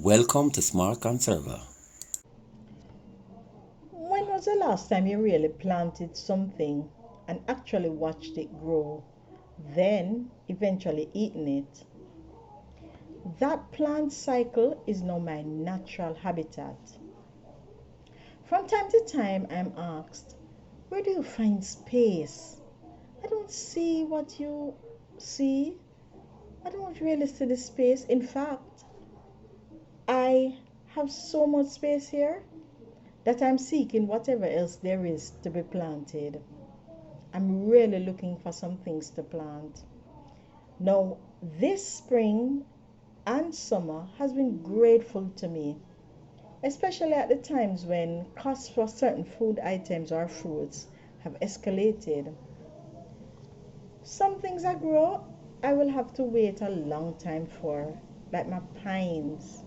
Welcome to Smart Conserver. When was the last time you really planted something and actually watched it grow, then eventually eaten it? That plant cycle is now my natural habitat. From time to time, I'm asked, where do you find space? I don't see what you see. I don't really see the space. In fact, I have so much space here that I'm seeking whatever else there is to be planted. I'm really looking for some things to plant. Now, this spring and summer has been grateful to me, especially at the times when costs for certain food items or fruits have escalated. Some things I grow, I will have to wait a long time for, like my pines.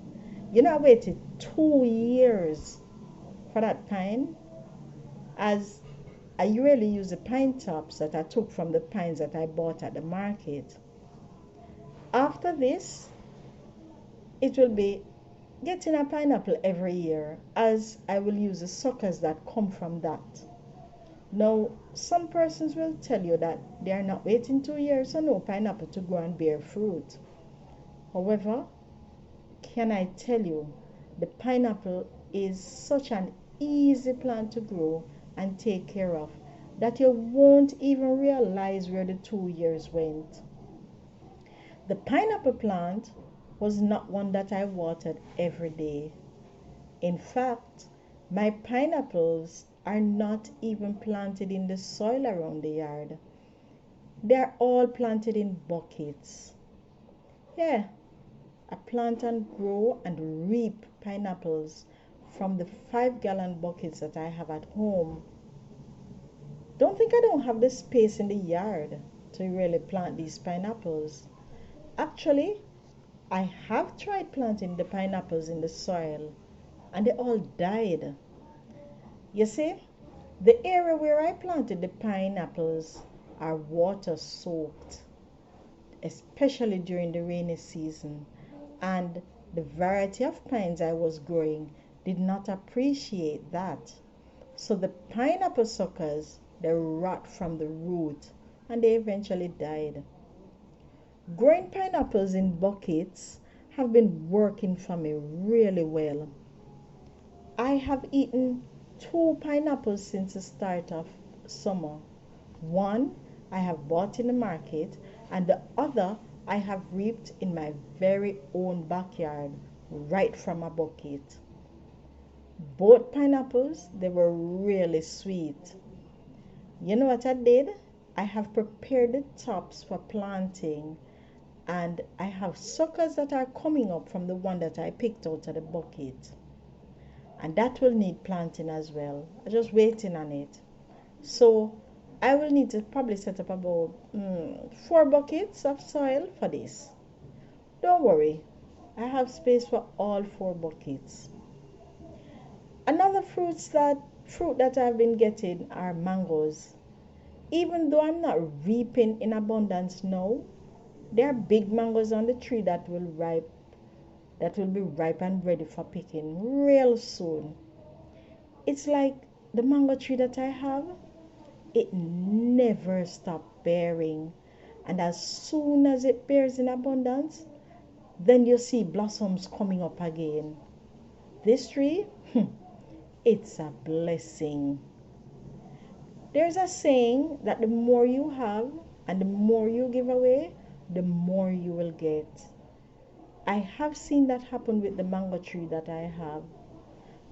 I waited 2 years for that pine, as I really use the pine tops that I took from the pines that I bought at the market. After this, it will be getting a pineapple every year, as I will use the suckers that come from that. Now, some persons will tell you that they are not waiting 2 years for no pineapple to grow and bear fruit. However, can I tell you, the pineapple is such an easy plant to grow and take care of that you won't even realize where the 2 years went. The pineapple plant was not one that I watered every day. In fact, my pineapples are not even planted in the soil around the yard. They are all planted in buckets. Yeah, I plant and grow and reap pineapples from the 5-gallon buckets that I have at home. Don't think I don't have the space in the yard to really plant these pineapples. Actually, I have tried planting the pineapples in the soil and they all died. You see, the area where I planted the pineapples are water soaked, especially during the rainy season, and the variety of pines I was growing did not appreciate that. So the pineapple suckers, they rot from the root and they eventually died. Growing pineapples in buckets have been working for me really well. I have eaten 2 pineapples since the start of summer. One I have bought in the market, and the other I have reaped in my very own backyard right from a bucket. Both pineapples, they were really sweet. You know what I did? I have prepared the tops for planting, and I have suckers that are coming up from the one that I picked out of the bucket. And that will need planting as well. I'm just waiting on it. So I will need to probably set up about 4 buckets of soil for this. Don't worry, I have space for all 4 buckets. Another fruit that I've been getting are mangoes. Even though I'm not reaping in abundance now, there are big mangoes on the tree that will be ripe and ready for picking real soon. It's like the mango tree that I have, it never stops bearing. And as soon as it bears in abundance, then you see blossoms coming up again. This tree, it's a blessing. There's a saying that the more you have and the more you give away, the more you will get. I have seen that happen with the mango tree that I have.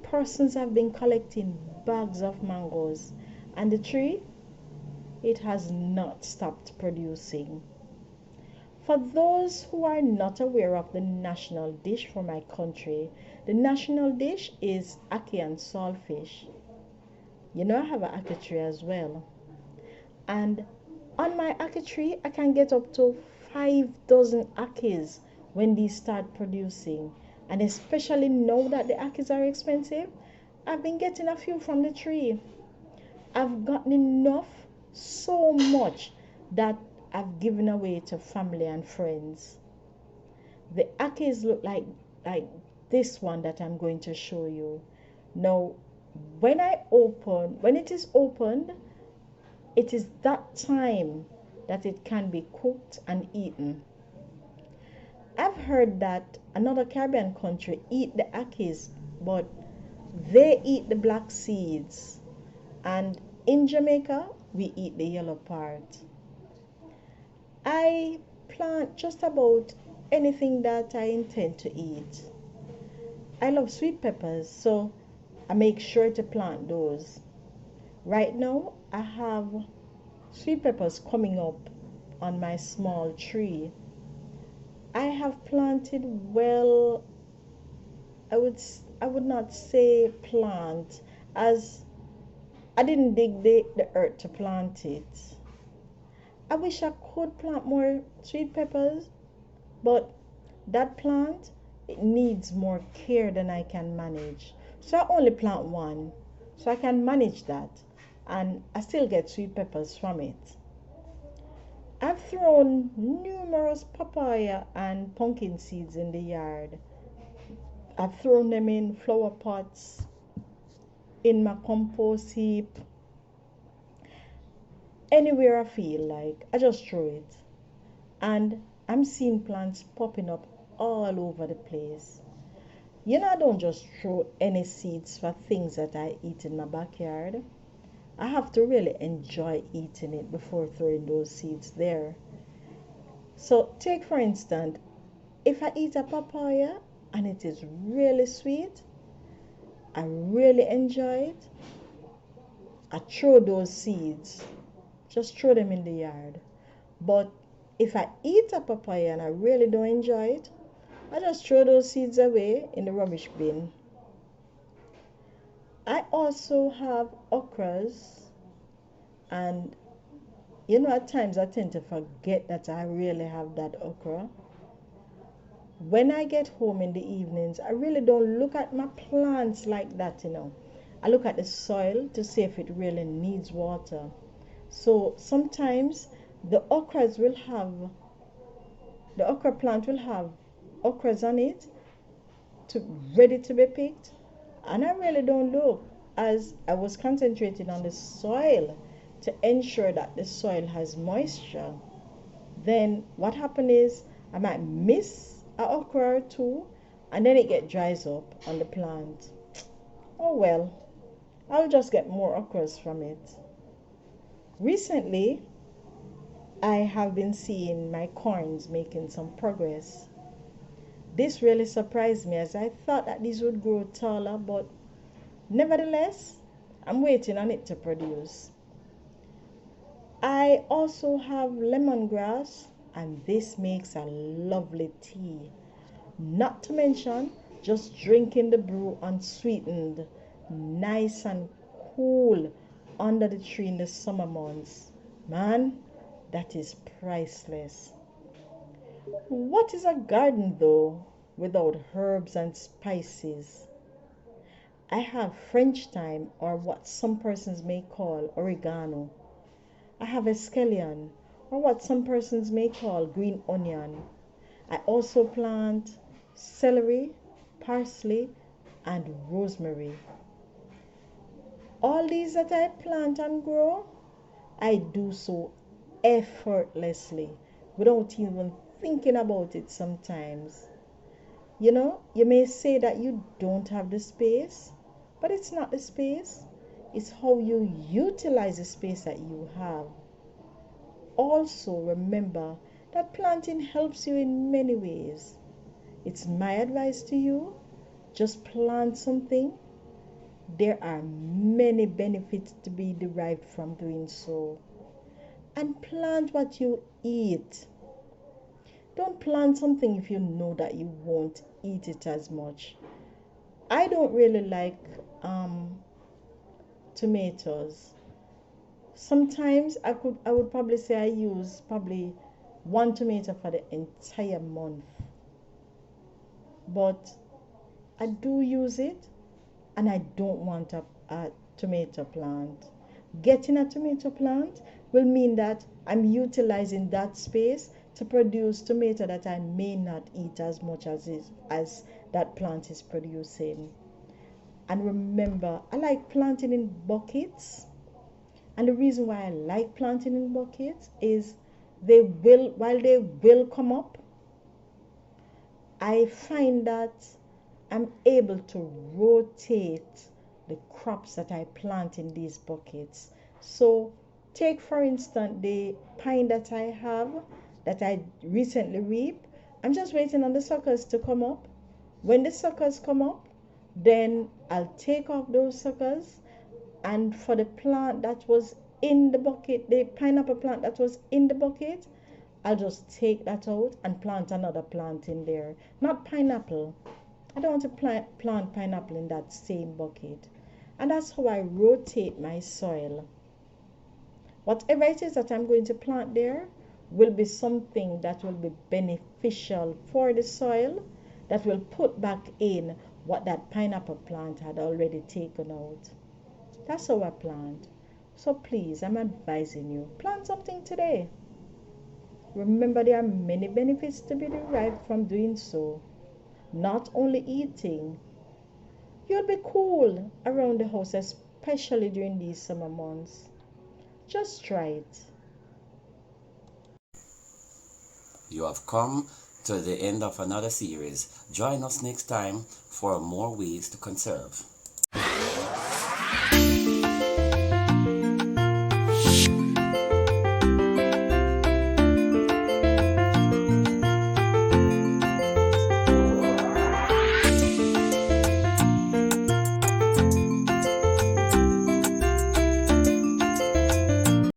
Persons have been collecting bags of mangoes, and the tree, it has not stopped producing. For those who are not aware of the national dish for my country, the national dish is ackee and saltfish. I have an ackee tree as well. And on my ackee tree, I can get up to 5 dozen ackees when these start producing. And especially now that the ackees are expensive, I've been getting a few from the tree. I've gotten enough, so much, that I've given away to family and friends. The ackees look like this one that I'm going to show you. Now, when it is opened, it is that time that it can be cooked and eaten. I've heard that another Caribbean country eat the akis, but they eat the black seeds. And in Jamaica, we eat the yellow part. I plant just about anything that I intend to eat. I love sweet peppers, so I make sure to plant those. Right now, I have sweet peppers coming up on my small tree. I have planted, well, I would not say plant, as I didn't dig the earth to plant it. I wish I could plant more sweet peppers, but that plant, it needs more care than I can manage. So I only plant one, so I can manage that, and I still get sweet peppers from it. I've thrown numerous papaya and pumpkin seeds in the yard. I've thrown them in flower pots, in my compost heap, anywhere I feel like. I just throw it. And I'm seeing plants popping up all over the place. I don't just throw any seeds for things that I eat in my backyard. I have to really enjoy eating it before throwing those seeds there. So take for instance, if I eat a papaya and it is really sweet, I really enjoy it, I throw those seeds, just throw them in the yard. But if I eat a papaya and I really don't enjoy it, I just throw those seeds away in the rubbish bin. I also have okras, and at times I tend to forget that I really have that okra. When I get home in the evenings, I really don't look at my plants like that. I look at the soil to see if it really needs water. So sometimes the okra plant will have okras on it, ready to be picked, and I really don't look, as I was concentrating on the soil to ensure that the soil has moisture. Then what happened is I might miss a okra or two, and then it dries up on the plant. Oh well, I'll just get more okras from it. Recently, I have been seeing my corns making some progress. This really surprised me, as I thought that these would grow taller, but nevertheless, I'm waiting on it to produce. I also have lemongrass, and this makes a lovely tea. Not to mention just drinking the brew unsweetened, nice and cool under the tree in the summer months. Man, that is priceless. What is a garden though without herbs and spices? I have French thyme, or what some persons may call oregano. I have escallion, or what some persons may call green onion. I also plant celery, parsley, and rosemary. All these that I plant and grow, I do so effortlessly, without even thinking about it sometimes. You may say that you don't have the space, but it's not the space. It's how you utilize the space that you have. Also, remember that planting helps you in many ways. It's my advice to you, just plant something. There are many benefits to be derived from doing so. And plant what you eat. Don't plant something if you know that you won't eat it as much. I don't really like tomatoes. Sometimes I would probably say I use probably one tomato for the entire month. But I do use it, and I don't want a tomato plant. Getting a tomato plant will mean that I'm utilizing that space to produce tomato that I may not eat as much as that plant is producing. And remember, I like planting in buckets. And the reason why I like planting in buckets is while they will come up, I find that I'm able to rotate the crops that I plant in these buckets. So take for instance the pine that I have that I recently reaped. I'm just waiting on the suckers to come up. When the suckers come up, then I'll take off those suckers, and for the plant that was in the bucket, the pineapple plant that was in the bucket, I'll just take that out and plant another plant in there. Not pineapple. I don't want to plant pineapple in that same bucket. And that's how I rotate my soil. Whatever it is that I'm going to plant there will be something that will be beneficial for the soil, that will put back in what that pineapple plant had already taken out. That's how I plant. So please, I'm advising you, plant something today. Remember, there are many benefits to be derived from doing so. Not only eating, you'll be cool around the house, especially during these summer months. Just try it. You have come to the end of another series. Join us next time for more ways to conserve.